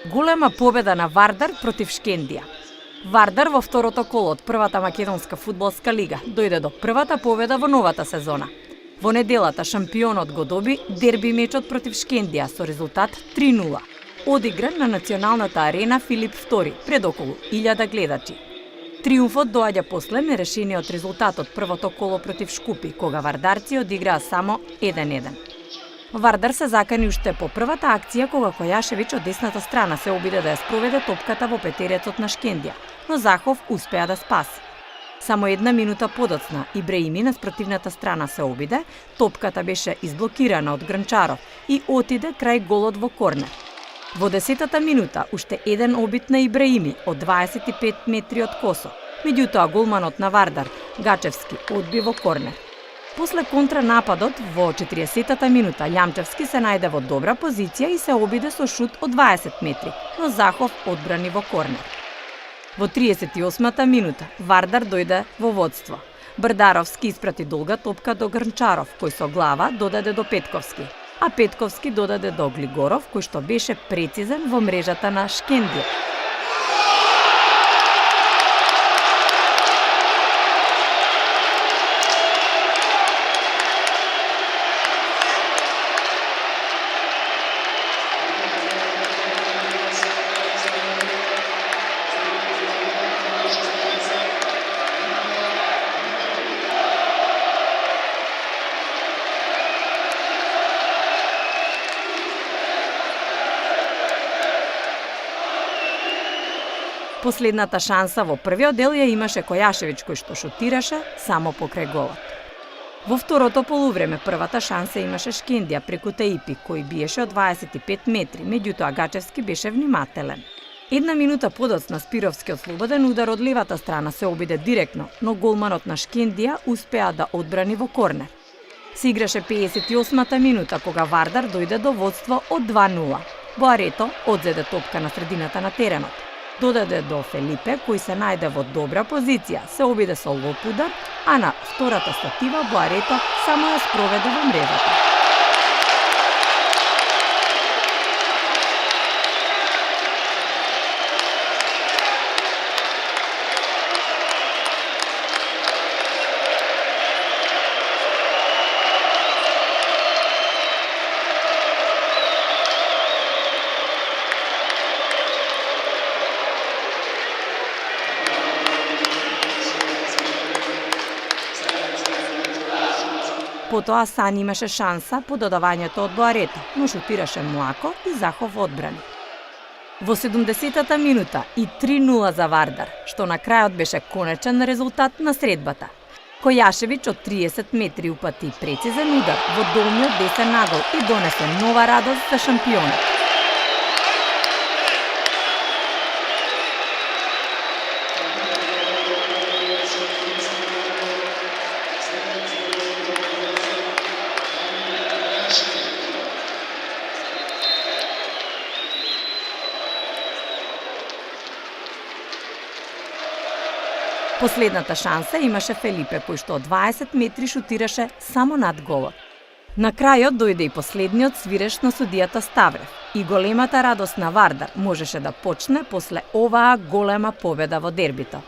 Голема победа на Вардар против Шкендија. Вардар во второто коло од првата македонска фудбалска лига дојде до првата победа во новата сезона. Во неделата шампионот го доби дерби мечот против Шкендија со резултат 3:0. Одигран на националната арена Филип II пред околу 1000 гледачи. Триумфот доаѓа после нерешениот резултат од првото коло против Шкупи, кога вардарци одиграа само 1:1. Вардар се закани уште по првата акција кога Којашевиќ од десната страна се обиде да ја спроведе топката во петерецот на Шкендија, но Захов успеа да спаси. Само една минута подоцна Ибреими на спротивната страна се обиде, топката беше изблокирана од Гранчаров и отиде крај голот во корнер. Во 10-та минута уште еден обид на Ибреими од 25 метри од косо, меѓутоа голманот на Вардар, Гачевски, одби во корнер. После контранападот во 40-та минута Лјамчевски се најде во добра позиција и се обиде со шут од 20 метри, но Захов одбрани во корнер. Во 38-та минута Вардар дојде во водство. Брдаровски испрати долга топка до Грнчаров, кој со глава додаде до Петковски, а Петковски додаде до Глигоров, кој што беше прецизен во мрежата на Шкендија. Последната шанса во првиот дел ја имаше Којашевиќ, кој што шутираше само покрај голот. Во второто полувреме првата шанса имаше Шкендија преку Таипи, кој биеше од 25 метри, меѓутоа Гачевски беше внимателен. Една минута подоцна Спировски од слободен удар од левата страна се обиде директно, но голманот на Шкендија успеа да одбрани во корнер. Се играше 58-та минута кога Вардар дојде до водство од 2:0. Боарето одзеде топка на средината на теренот. Додаде до Фелипе, кој се најде во добра позиција, се обиде со лоп удар, а на втората статива Боарето само ја спроведе во мрежата. Потоа Сан имаше шанса по додавањето од Боарето, но шутираше млако и Захов одбрани. Во 70-та минута и 3:0 за Вардар, што на крајот беше конечен резултат на средбата. Којашевиќ од 30 метри упати прецизен удар во долниот десен нагол и донесе нова радост за шампионот. Последната шанса имаше Фелипе, кој што од 20 метри шутираше само над голот. На крајот дојде и последниот свиреш на судијата Ставрев и големата радост на Вардар можеше да почне после оваа голема победа во дербито.